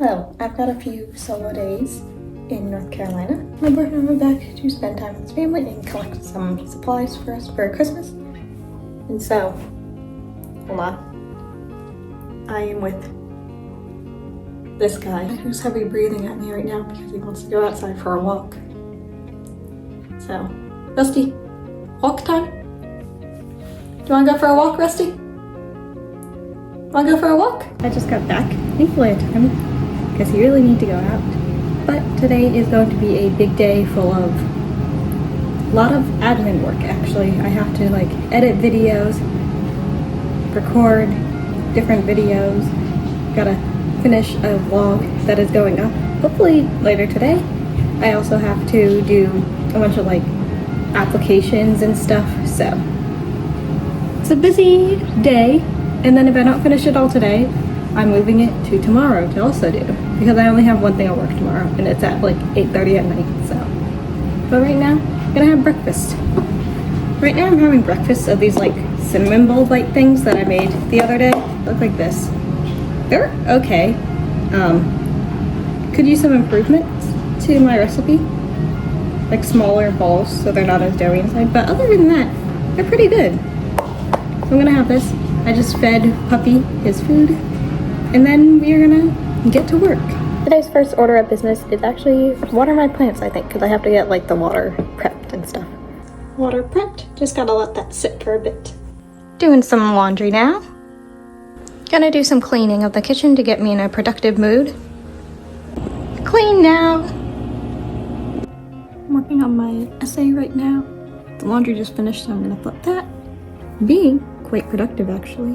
Hello, I've got a few solo days in North Carolina. My boyfriend and I went back to spend time with his family and collect some supplies for us for Christmas. And so, hold on. I am with this guy who's heavy breathing at me right now because he wants to go outside for a walk. So, Rusty, walk time? Do you want to go for a walk, Rusty? Want to go for a walk? I just got back. Thankfully I took him because he really needed to go out. But today is going to be a big day full of a lot of admin work actually. I have to like edit videos, record different videos, gotta finish a vlog that is going up hopefully later today. I also have to do a bunch of like applications and stuff, so it's a busy day. And then if I don't finish it all today, I'm moving it to tomorrow to also do, because I only have one thing at work tomorrow and it's at like 8:30 at night, so. But right now, I'm gonna have breakfast. Right now I'm having breakfast of these like cinnamon bowl bite things that I made the other day. They look like this. They're okay. Could use some improvements to my recipe. Like smaller balls so they're not as doughy inside, but other than that, they're pretty good. So I'm gonna have this. I just fed Puppy his food, and then we are gonna get to work. Today's first order of business is actually water my plants, I think, because I have to get like the water prepped and stuff. Water prepped, just gotta let that sit for a bit. Doing some laundry now. Gonna do some cleaning of the kitchen to get me in a productive mood. Clean now. I'm working on my essay right now. The laundry just finished, so I'm gonna flip that. Being quite productive actually.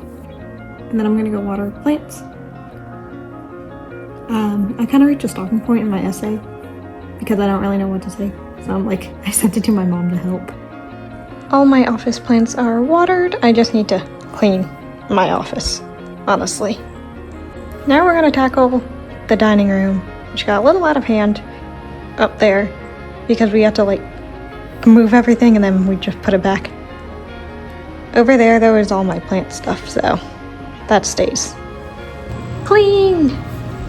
And then I'm gonna go water plants. I kind of reached a stopping point in my essay because I don't really know what to say. So I'm like, I sent it to my mom to help. All my office plants are watered. I just need to clean my office, honestly. Now we're gonna tackle the dining room, which got a little out of hand up there because we had to like move everything and then we just put it back. Over there was all my plant stuff, so that stays. Clean!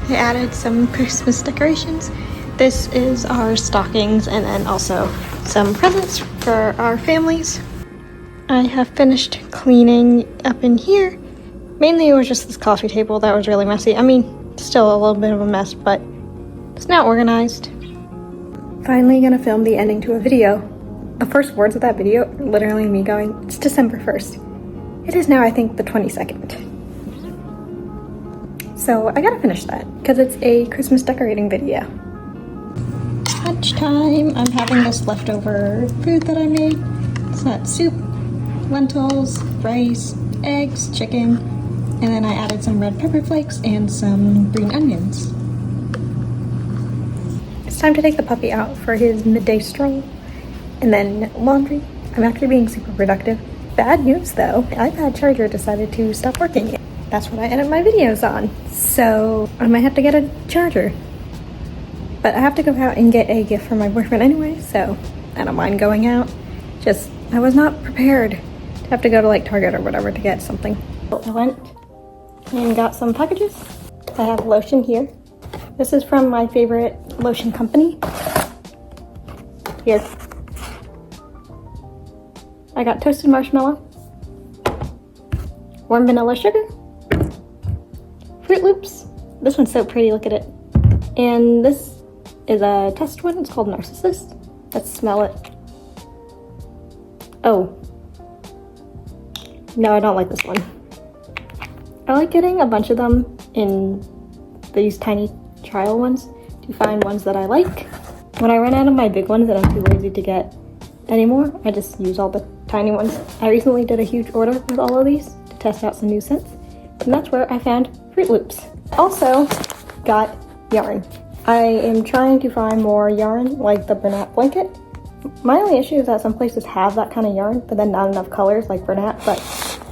I added some Christmas decorations. This is our stockings and then also some presents for our families. I have finished cleaning up in here. Mainly it was just this coffee table that was really messy. I mean, still a little bit of a mess, but it's now organized. Finally gonna film the ending to a video. The first words of that video are literally me going, it's December 1st. It is now, I think, the 22nd. So I gotta finish that, because it's a Christmas decorating video. Lunchtime, I'm having this leftover food that I made. It's not soup, lentils, rice, eggs, chicken, and then I added some red pepper flakes and some green onions. It's time to take the puppy out for his midday stroll. And then laundry. I'm actually being super productive. Bad news though, my iPad charger decided to stop working. That's what I edit my videos on. So I might have to get a charger. But I have to go out and get a gift for my boyfriend anyway, so I don't mind going out. Just, I was not prepared to have to go to like Target or whatever to get something. So I went and got some packages. I have lotion here. This is from my favorite lotion company. Here. I got toasted marshmallow, warm vanilla sugar, Fruit Loops. This one's so pretty, look at it. And this is a test one, it's called Narcissist. Let's smell it. Oh. No, I don't like this one. I like getting a bunch of them in these tiny trial ones to find ones that I like. When I run out of my big ones that I'm too lazy to get anymore, I just use all the tiny ones. I recently did a huge order with all of these to test out some new scents, and that's where I found Fruit Loops. Also got yarn. I am trying to find more yarn like the Bernat blanket. My only issue is that some places have that kind of yarn, but then not enough colors like Bernat, but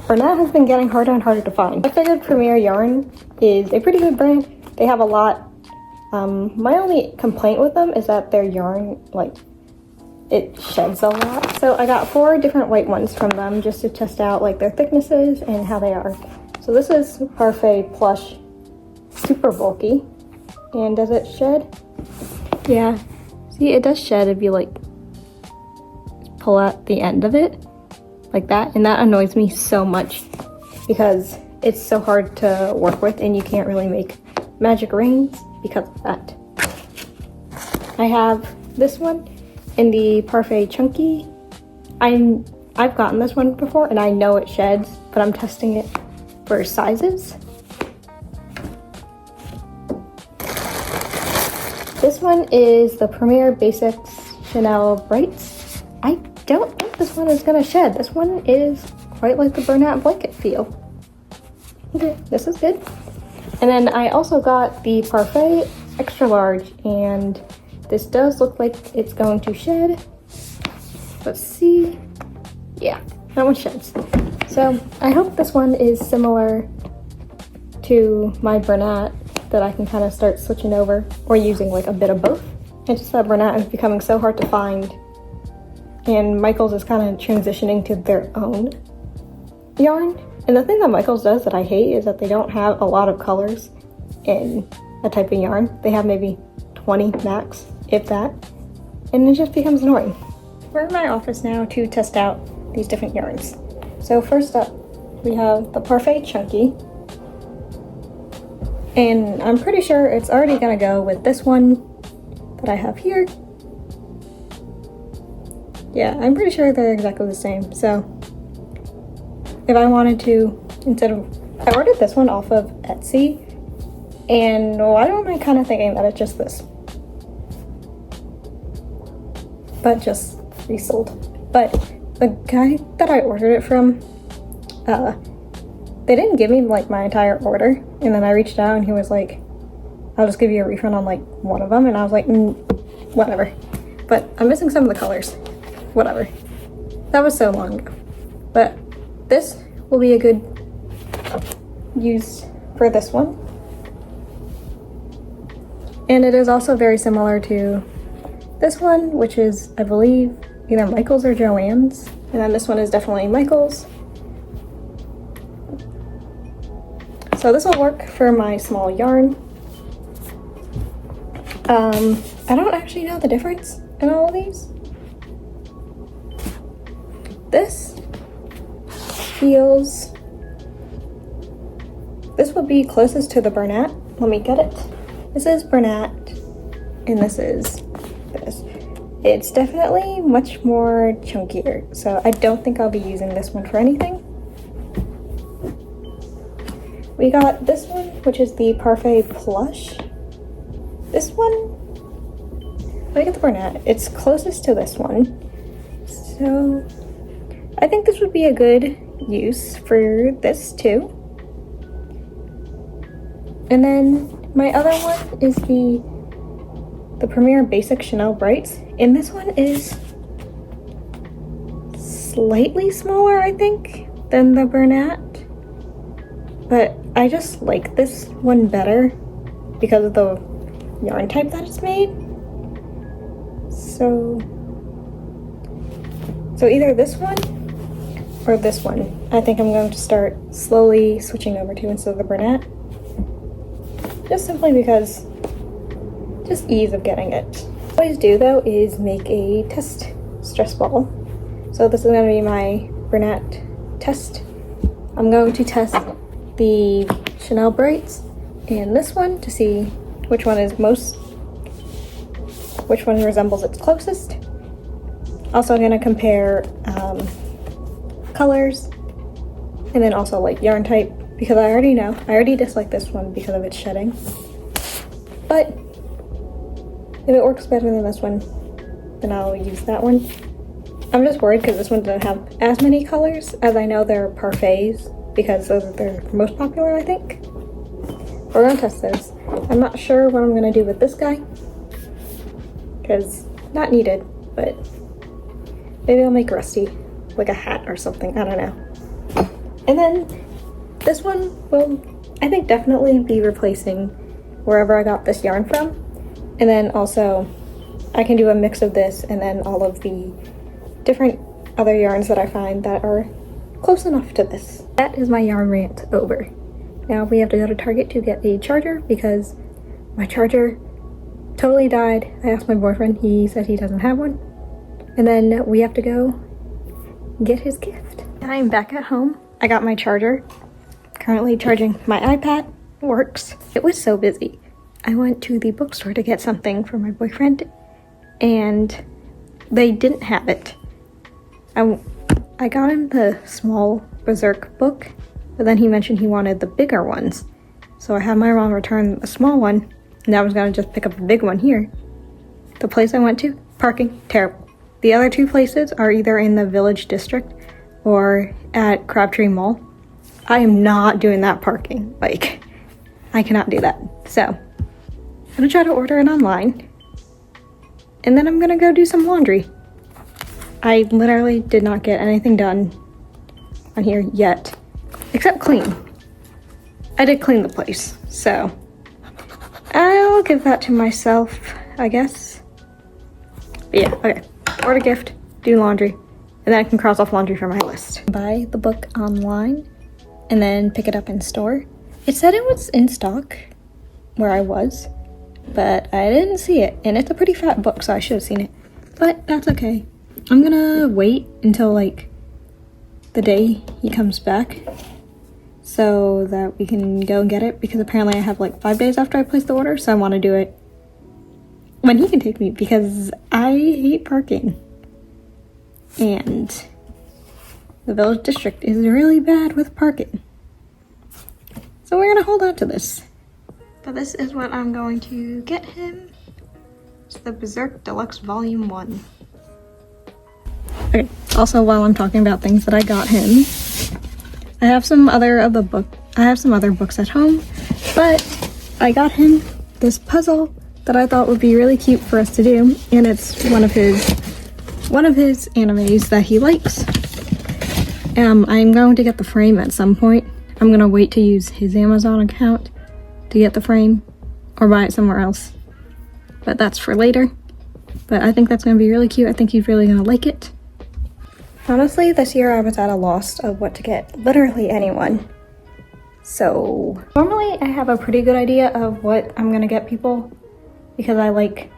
Bernat has been getting harder and harder to find. I figured Premier Yarn is a pretty good brand. They have a lot. My only complaint with them is that their yarn, like, it sheds a lot. So I got 4 different white ones from them just to test out like their thicknesses and how they are. So this is Parfait Plush Super Bulky. And does it shed? Yeah. See, it does shed if you like pull out the end of it like that, and that annoys me so much because it's so hard to work with and you can't really make magic rings because of that. I have this one in the Parfait Chunky. I've gotten this one before and I know it sheds, but I'm testing it for sizes. This one is the Premier Basics Chanel Brights. I don't think this one is gonna shed. This one is quite like the Bernat blanket feel. Okay, this is good. And then I also got the Parfait Extra Large, and this does look like it's going to shed. Let's see. Yeah, that one sheds. So I hope this one is similar to my Bernat, that I can kind of start switching over or using like a bit of both. It's just that Bernat is becoming so hard to find, and Michaels is kind of transitioning to their own yarn. And the thing that Michaels does that I hate is that they don't have a lot of colors in a type of yarn. They have maybe 20 max, if that, and it just becomes annoying. We're in my office now to test out these different yarns. So first up, we have the Parfait Chunky. And I'm pretty sure it's already gonna go with this one that I have here. Yeah, I'm pretty sure they're exactly the same. So if I wanted to, I ordered this one off of Etsy, and why am I kind of thinking that it's just this? But just resold. But the guy that I ordered it from, they didn't give me like my entire order, and then I reached out and he was like, I'll just give you a refund on like one of them, and I was like, whatever. But I'm missing some of the colors. Whatever. That was so long ago. But this will be a good use for this one. And it is also very similar to this one, which is, I believe, either Michaels or Joann's. And then this one is definitely Michaels. So this will work for my small yarn. I don't actually know the difference in all of these. This feels, this would be closest to the Bernat. Let me get it. This is Bernat, and this is this. It's definitely much more chunkier, so I don't think I'll be using this one for anything. We got this one, which is the Parfait Plush. This one, let me get the Bernat. It's closest to this one. So I think this would be a good use for this too. And then my other one is the Premier Basic Chanel Brights. And this one is slightly smaller, I think, than the Bernat. But I just like this one better because of the yarn type that it's made. So either this one or this one, I think I'm going to start slowly switching over to instead of the Bernat. Just simply because, just ease of getting it. What I always do though is make a test stress ball. So this is going to be my Bernat test. I'm going to test the Chanel Brights and this one to see which one resembles its closest. Also going to compare colors, and then also like yarn type, because I already dislike this one because of its shedding. But if it works better than this one, then I'll use that one. I'm just worried because this one doesn't have as many colors, as I know they're Parfaits, because those are their most popular, I think. We're gonna test this. I'm not sure what I'm gonna do with this guy, because not needed, but maybe I'll make Rusty like a hat or something, I don't know. And then this one will, I think, definitely be replacing wherever I got this yarn from. And then also I can do a mix of this and then all of the different other yarns that I find that are close enough to this. That is my yarn rant over. Now we have to go to Target to get a charger because My charger totally died. I asked my boyfriend, he said he doesn't have one. And then we have to go get his gift. I'm back at home. I got my charger. Currently charging my iPad. Works. It was so busy. I went to the bookstore to get something for my boyfriend and they didn't have it. I got him the small Berserk book, but then he mentioned he wanted the bigger ones. So I had my mom return the small one, and I was gonna just pick up the big one here. The place I went to, parking, terrible. The other two places are either in the Village District or at Crabtree Mall. I am not doing that parking. Like, I cannot do that. So, I'm gonna try to order it online, and then I'm gonna go do some laundry. I literally did not get anything done on here yet, except clean. I did clean the place, so I'll give that to myself, I guess. But yeah, okay. Order gift, do laundry, and then I can cross off laundry from my list. Buy the book online and then pick it up in store. It said it was in stock where I was, but I didn't see it, and it's a pretty fat book, so I should have seen it, but that's okay. I'm gonna wait until like the day he comes back so that we can go and get it, because apparently I have like 5 days after I place the order, so I want to do it when he can take me, because I hate parking and the Village District is really bad with parking. So we're gonna hold on to this. But this is what I'm going to get him. It's the Berserk Deluxe Volume 1. Okay, also while I'm talking about things that I got him, I have some other books at home, but I got him this puzzle that I thought would be really cute for us to do, and it's one of his animes that he likes. I'm going to get the frame at some point. I'm gonna wait to use his Amazon account to get the frame or buy it somewhere else, but that's for later. But I think that's gonna be really cute. I think he's really gonna like it. Honestly, this year I was at a loss of what to get literally anyone. So normally I have a pretty good idea of what I'm gonna get people because I like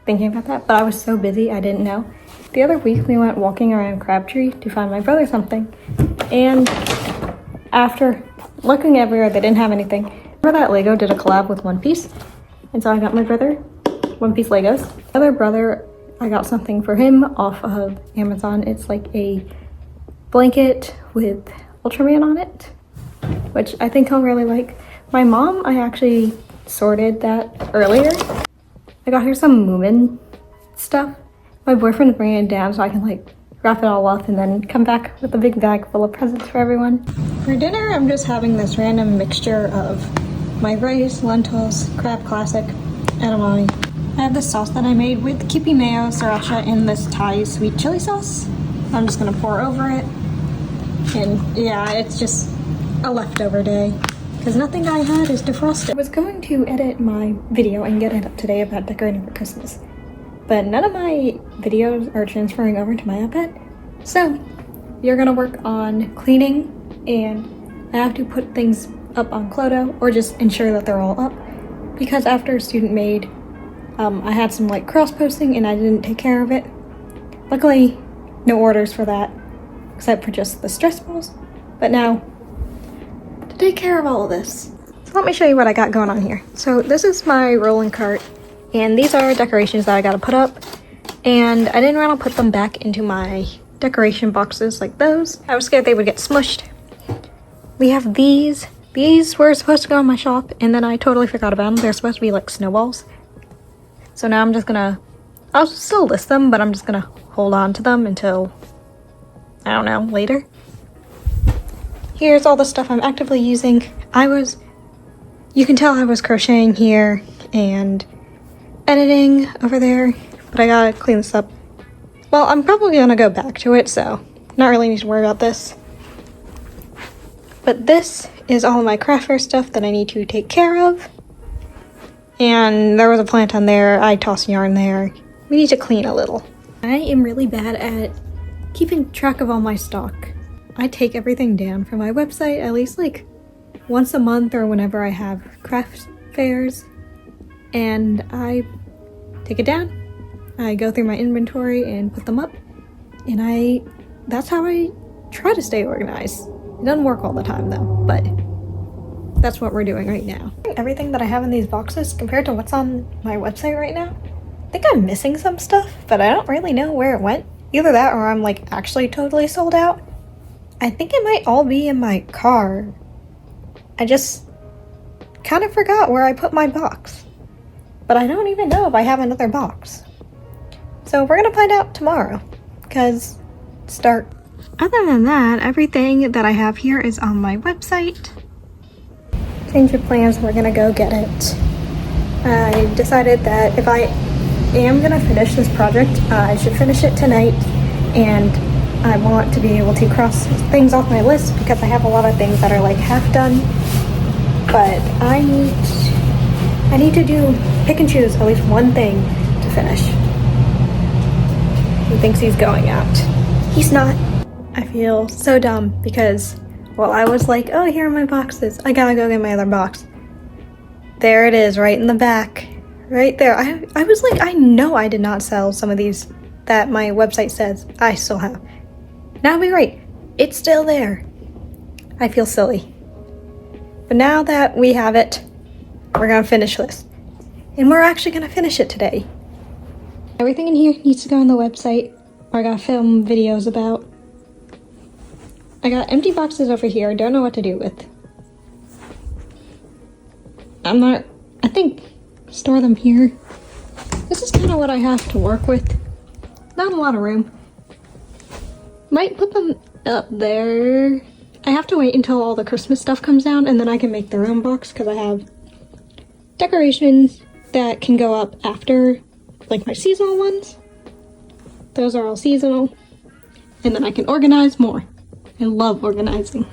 thinking about that, but I was so busy I didn't know. The other week we went walking around Crabtree to find my brother something, and after looking everywhere they didn't have anything. Remember that Lego did a collab with One Piece? And so I got my brother One Piece Legos. The other brother, I got something for him off of Amazon. It's like a blanket with Ultraman on it, which I think he'll really like. My mom, I actually sorted that earlier. I got her some Moomin stuff. My boyfriend's bringing it down so I can like wrap it all up and then come back with a big bag full of presents for everyone. For dinner, I'm just having this random mixture of my rice, lentils, crab classic, edamame. I have this sauce that I made with Kipi mayo, sriracha, and this Thai sweet chili sauce. I'm just gonna pour over it. And yeah, it's just a leftover day because nothing I had is defrosted. I was going to edit my video and get it up today about decorating for Christmas, but none of my videos are transferring over to my iPad. So you're gonna work on cleaning, and I have to put things up on Clodo or just ensure that they're all up, because after Student Made, I had some like cross posting and I didn't take care of it. Luckily, no orders for that, except for just the stress balls. But now, to take care of all of this, so let me show you what I got going on here. So this is my rolling cart, and these are decorations that I gotta put up, and I didn't want to put them back into my decoration boxes like those. I was scared they would get smushed. We have these. These were supposed to go in my shop, and then I totally forgot about them. They're supposed to be like snowballs. So now I'm just gonna, I'll still list them, but I'm just gonna hold on to them until, I don't know, later. Here's all the stuff I'm actively using. You can tell I was crocheting here and editing over there, but I gotta clean this up. Well, I'm probably gonna go back to it, so not really need to worry about this. But this is all of my craft fair stuff that I need to take care of. And there was a plant on there, I tossed yarn there. We need to clean a little. I am really bad at keeping track of all my stock. I take everything down from my website at least like once a month or whenever I have craft fairs. and I take it down. I go through my inventory and put them up, and that's how I try to stay organized. It doesn't work all the time though, but that's what we're doing right now. Everything that I have in these boxes compared to what's on my website right now, I think I'm missing some stuff, but I don't really know where it went. Either that or I'm like actually totally sold out. I think it might all be in my car. I just kind of forgot where I put my box, but I don't even know if I have another box. So we're gonna find out tomorrow, because start. Other than that, everything that I have here is on my website. Change of plans, we're gonna go get it. I decided that if I am gonna finish this project, I should finish it tonight, and I want to be able to cross things off my list because I have a lot of things that are like half done, but I need to pick and choose at least one thing to finish. He thinks he's going out. He's not. I feel so dumb because while I was like, oh, here are my boxes, I gotta go get my other box. There it is, right in the back. Right there. I was like, I know I did not sell some of these that my website says I still have. Now be right. It's still there. I feel silly. But now that we have it, we're gonna finish this. And we're actually gonna finish it today. Everything in here needs to go on the website, or I gotta film videos about. I got empty boxes over here I don't know what to do with. I think store them here. This is kind of what I have to work with. Not a lot of room. Might put them up there. I have to wait until all the Christmas stuff comes down and then I can make their own box because I have decorations that can go up after, like my seasonal ones. Those are all seasonal. And then I can organize more. I love organizing.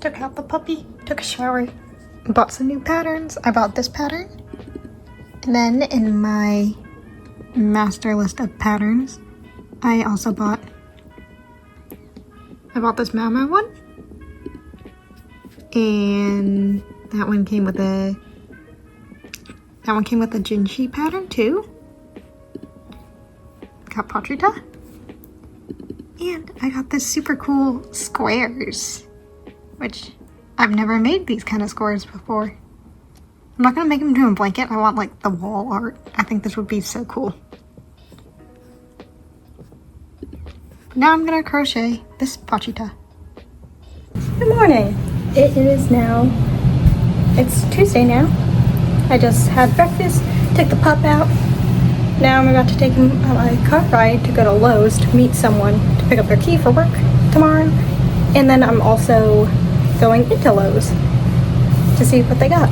Took out the puppy, took a shower, bought some new patterns. I bought this pattern. And then in my master list of patterns, I also bought this Mama one. And that one came with a Jinshi pattern too. Got Patrita. And I got this super cool squares, which I've never made these kind of squares before. I'm not gonna make them into a blanket. I want like the wall art. I think this would be so cool. Now I'm gonna crochet this Pachita. Good morning. It's Tuesday now. I just had breakfast, took the pup out. Now I'm about to take him on a car ride to go to Lowe's to meet someone to pick up their key for work tomorrow. And then I'm also going into Lowe's to see what they got.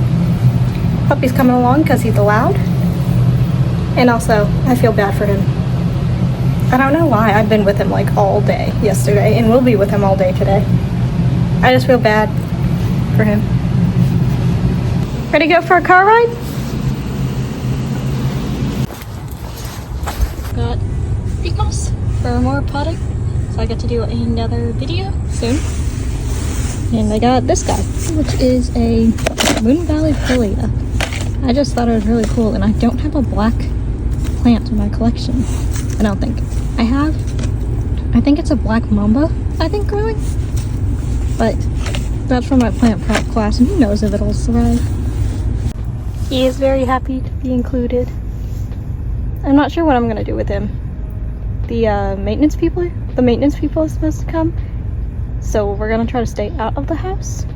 Puppy's coming along because he's allowed. And also, I feel bad for him. I don't know why. I've been with him like all day yesterday and will be with him all day today. I just feel bad for him. Ready to go for a car ride? Got peat moss for more potting, so I get to do another video soon. And I got this guy, which is a Moon Valley Philia. I just thought it was really cool, and I don't have a black plant in my collection. I don't think. I think it's a black mamba, I think, growing. But that's from my plant prep class, and who knows if it'll survive. He is very happy to be included. I'm not sure what I'm gonna do with him. The maintenance people are supposed to come, so we're gonna try to stay out of the house.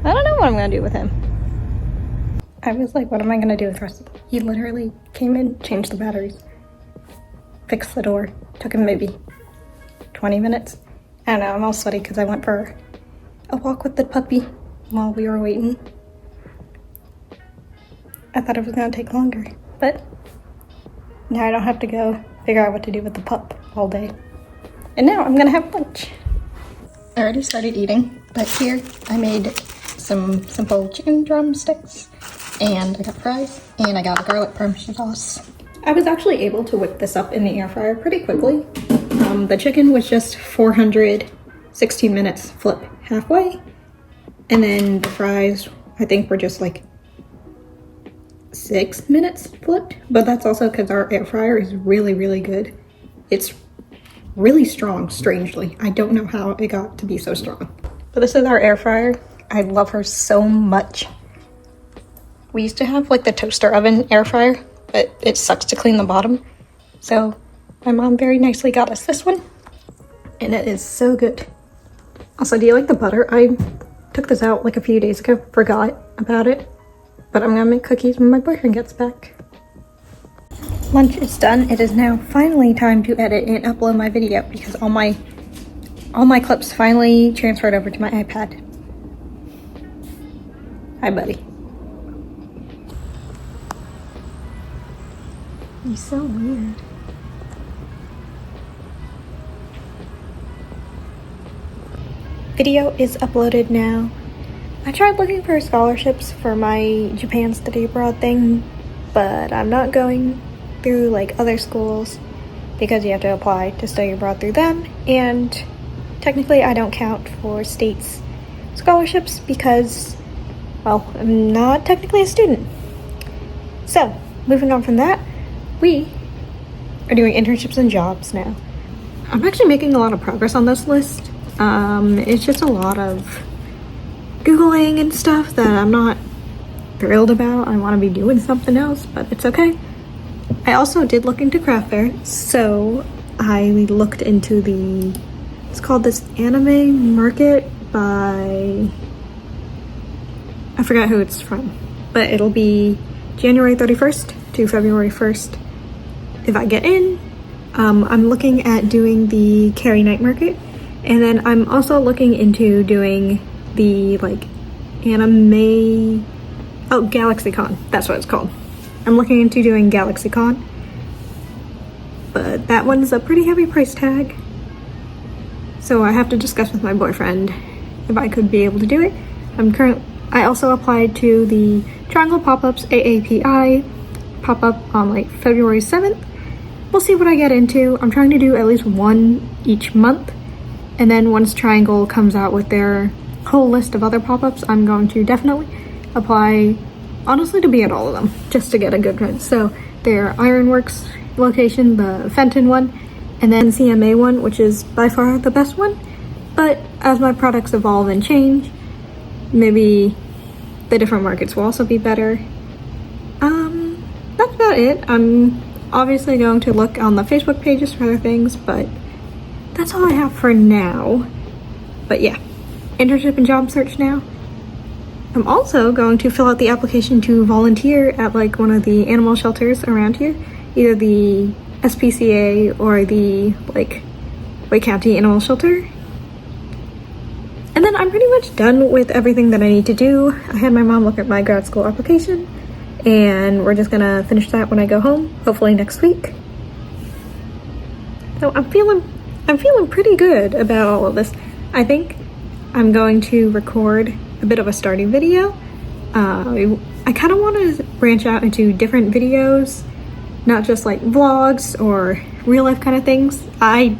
I don't know what I'm gonna do with him. I was like, what am I gonna do with Russell? He literally came in, changed the batteries, fixed the door. Took him maybe 20 minutes. I don't know, I'm all sweaty because I went for a walk with the puppy while we were waiting. I thought it was gonna take longer, but now I don't have to go figure out what to do with the pup all day. And now I'm gonna have lunch. I already started eating, but here I made some simple chicken drumsticks, and I got fries, and I got a garlic parmesan sauce. I was actually able to whip this up in the air fryer pretty quickly. The chicken was just 416 minutes, flip halfway. And then the fries, I think, were just like 6 minutes flipped, but that's also because our air fryer is really, really good. It's really strong, strangely. I don't know how it got to be so strong. But this is our air fryer. I love her so much. We used to have like the toaster oven air fryer, but it sucks to clean the bottom. So my mom very nicely got us this one, and it is so good. Also, do you like the butter? I took this out like a few days ago, forgot about it, but I'm gonna make cookies when my boyfriend gets back. Lunch is done. It is now finally time to edit and upload my video because all my clips finally transferred over to my iPad. Hi, buddy. You're so weird. Video is uploaded now. I tried looking for scholarships for my Japan Study Abroad thing, but I'm not going through like other schools because you have to apply to study abroad through them, and technically I don't count for states scholarships because, well, I'm not technically a student. So, moving on from that, we are doing internships and jobs now. I'm actually making a lot of progress on this list. It's just a lot of Googling and stuff that I'm not thrilled about. I want to be doing something else, but it's okay. I also did look into craft fair, so I looked into it's called this anime market by, I forgot who it's from, but it'll be January 31st to February 1st if I get in. I'm looking at doing the Carrie Night Market, and then I'm also looking into doing the like anime, GalaxyCon, that's what it's called. I'm looking into doing GalaxyCon, but that one's a pretty heavy price tag, so I have to discuss with my boyfriend if I could be able to do it. I also applied to the Triangle Pop-Ups AAPI pop-up on like February 7th. We'll see what I get into. I'm trying to do at least one each month, and then once Triangle comes out with their whole list of other pop-ups, I'm going to definitely apply, honestly, to be at all of them, just to get a good run. So their Ironworks location, the Fenton one, and then CMA one, which is by far the best one. But as my products evolve and change, maybe the different markets will also be better. That's about it. I'm obviously going to look on the Facebook pages for other things, but that's all I have for now. But yeah, internship and job search now. I'm also going to fill out the application to volunteer at like one of the animal shelters around here, either the SPCA or the like Wake County Animal Shelter. And then I'm pretty much done with everything that I need to do. I had my mom look at my grad school application, and we're just gonna finish that when I go home, hopefully next week. So I'm feeling pretty good about all of this. I think I'm going to record a bit of a starting video. I kind of want to branch out into different videos, not just like vlogs or real life kind of things. I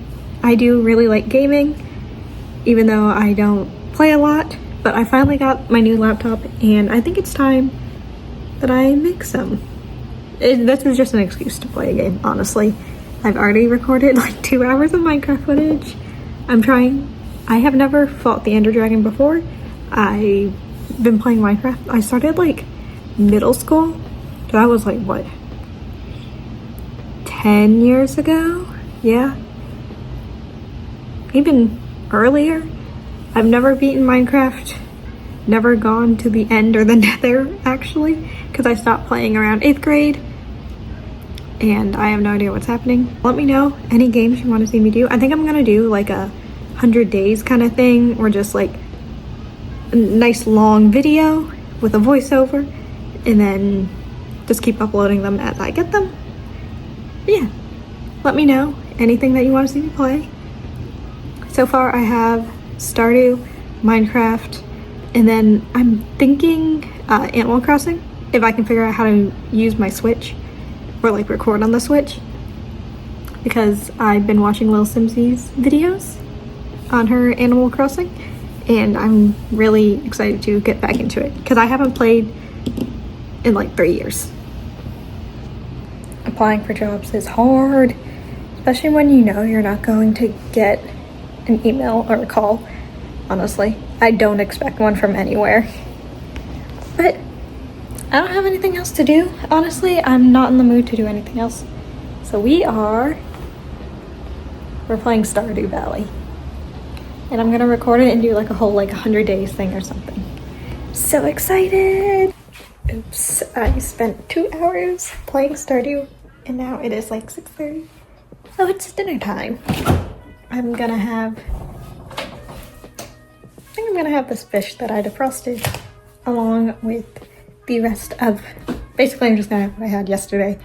do really like gaming, even though I don't play a lot, but I finally got my new laptop, and I think it's time that I make some. This is just an excuse to play a game, honestly. I've already recorded like 2 hours of Minecraft footage. I have never fought the Ender Dragon before. I've been playing Minecraft. I started like middle school, so that was like what, 10 years ago? Yeah, even earlier. I've never beaten Minecraft, never gone to the end or the nether actually, because I stopped playing around 8th grade, and I have no idea what's happening. Let me know any games you want to see me do. I think I'm gonna do like a 100 days kind of thing, or just like a nice long video with a voiceover, and then just keep uploading them as I get them. But yeah, let me know anything that you want to see me play. So far I have Stardew, Minecraft, and then I'm thinking Animal Crossing, if I can figure out how to use my Switch or like record on the Switch, because I've been watching Lil Simsy's videos on her Animal Crossing, and I'm really excited to get back into it because I haven't played in like 3 years. applying for jobs is hard, especially when you know you're not going to get an email or a call. Honestly, I don't expect one from anywhere. But I don't have anything else to do. Honestly, I'm not in the mood to do anything else. So we're playing Stardew Valley. And I'm gonna record it and do like a whole 100 days thing or something. So excited! Oops, I spent 2 hours playing Stardew and now it is 6:30. So it's dinner time. I think I'm gonna have this fish that I defrosted along with the rest of, basically I'm just gonna have what I had yesterday,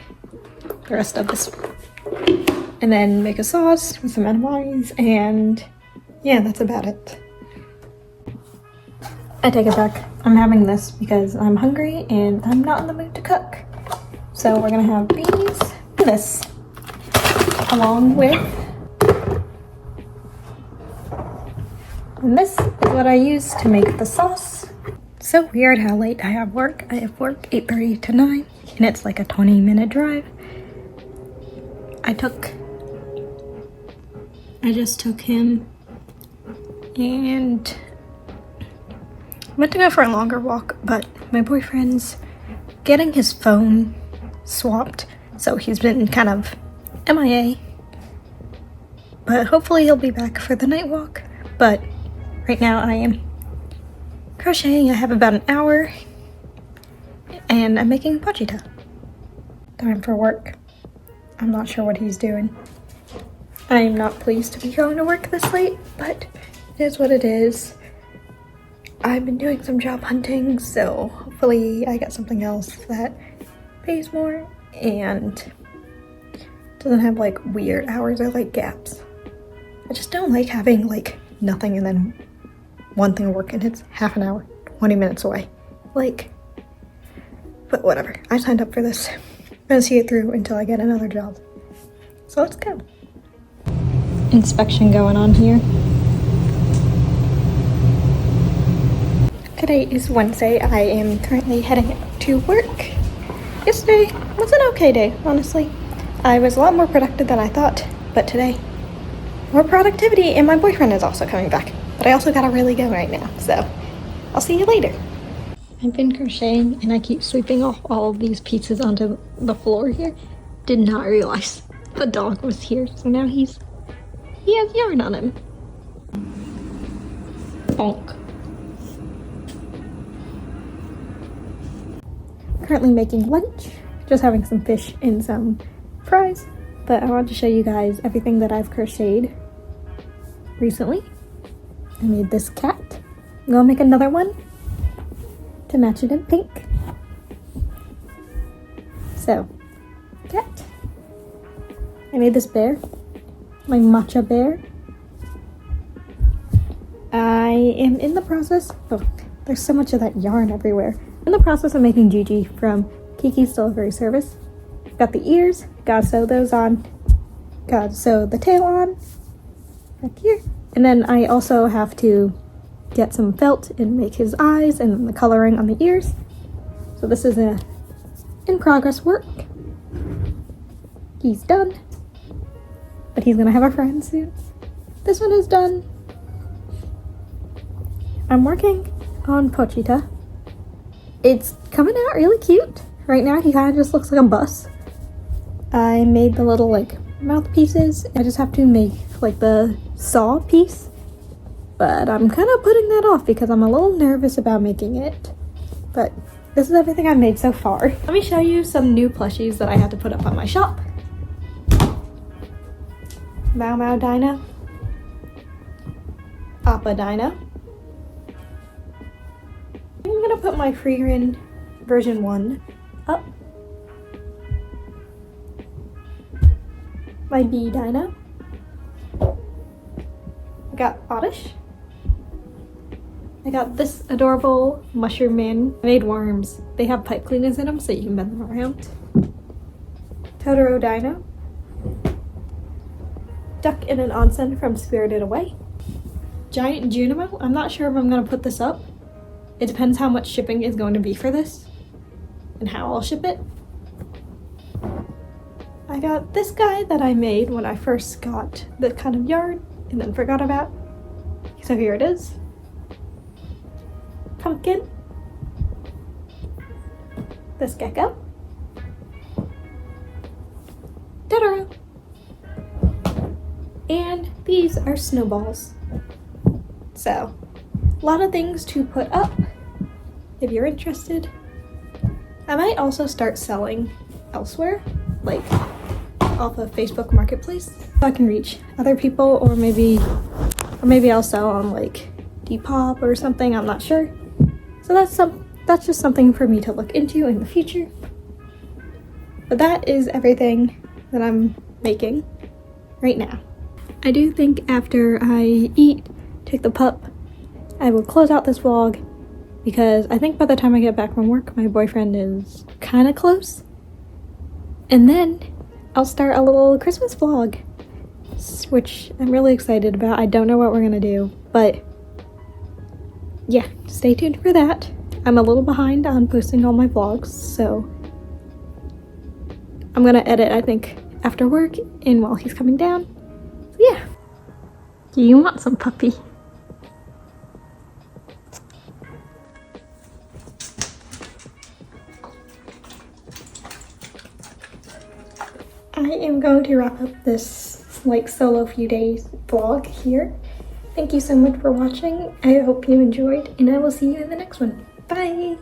the rest of this, and then make a sauce with some edamame, and yeah, that's about it. I take it back. I'm having this because I'm hungry and I'm not in the mood to cook. So we're gonna have these and this, along with, and this is what I use to make the sauce. So weird how late I have work. I have work 8:30 to 9 and it's like a 20-minute drive. I just took him and I went to go for a longer walk, but my boyfriend's getting his phone swapped, so he's been kind of MIA. But hopefully he'll be back for the night walk. But right now I am crocheting. I have about an hour and I'm making pachita. Time for work. I'm not sure what he's doing. I am not pleased to be going to work this late, but it is what it is. I've been doing some job hunting, so hopefully I get something else that pays more and doesn't have weird hours or gaps. I just don't like having nothing and then one thing of work and it's half an hour, 20 minutes away. But whatever. I signed up for this. I'm gonna see it through until I get another job. So let's go. Inspection going on here. Today is Wednesday. I am currently heading to work. Yesterday was an okay day, honestly. I was a lot more productive than I thought, but today, more productivity, and my boyfriend is also coming back. But I also gotta really go right now, so I'll see you later. I've been crocheting and I keep sweeping off all of these pieces onto the floor here. Did not realize the dog was here, so now he has yarn on him. Bonk. Currently making lunch, just having some fish and some fries, but I wanted to show you guys everything that I've crocheted recently. I made this cat. I'm gonna make another one to match it in pink. So, cat. I made this bear, my matcha bear. I am in the process, there's so much of that yarn everywhere. In the process of making Gigi from Kiki's Delivery Service. Got the ears, gotta sew those on, gotta sew the tail on, back here. And then I also have to get some felt and make his eyes and then the coloring on the ears. So this is a in progress work. He's done, but he's gonna have a friend soon. This one is done. I'm working on Pochita. It's coming out really cute. Right now he kind of just looks like a bus. I made the little mouthpieces. I just have to make the saw piece. But I'm kind of putting that off because I'm a little nervous about making it. But this is everything I've made so far. Let me show you some new plushies that I had to put up on my shop. Mau Mau Dino. Appa Dino. I'm gonna put my Frieren version 1 up. My Bee Dino. I got Oddish. I got this adorable mushroom man. I made worms. They have pipe cleaners in them so you can bend them around. Totoro Dino. Duck in an onsen from Spirited Away. Giant Junimo. I'm not sure if I'm gonna put this up. It depends how much shipping is going to be for this and how I'll ship it. I got this guy that I made when I first got the kind of yard and then forgot about. So here it is. Pumpkin. This gecko. Totoro. And these are snowballs. So, a lot of things to put up if you're interested. I might also start selling elsewhere, like off of Facebook Marketplace, so I can reach other people, or maybe I'll sell on like Depop or something. I'm not sure. So that's just something for me to look into in the future. But that is everything that I'm making right now. I do think after I eat, take the pup, I will close out this vlog, because I think by the time I get back from work, my boyfriend is kind of close. And then I'll start a little Christmas vlog, which I'm really excited about. I don't know what we're gonna do, but yeah, stay tuned for that. I'm a little behind on posting all my vlogs, so I'm gonna edit, I think, after work and while he's coming down. So yeah. Do you want some puppy? I am going to wrap up this like solo few days vlog here. Thank you so much for watching. I hope you enjoyed, and I will see you in the next one. Bye!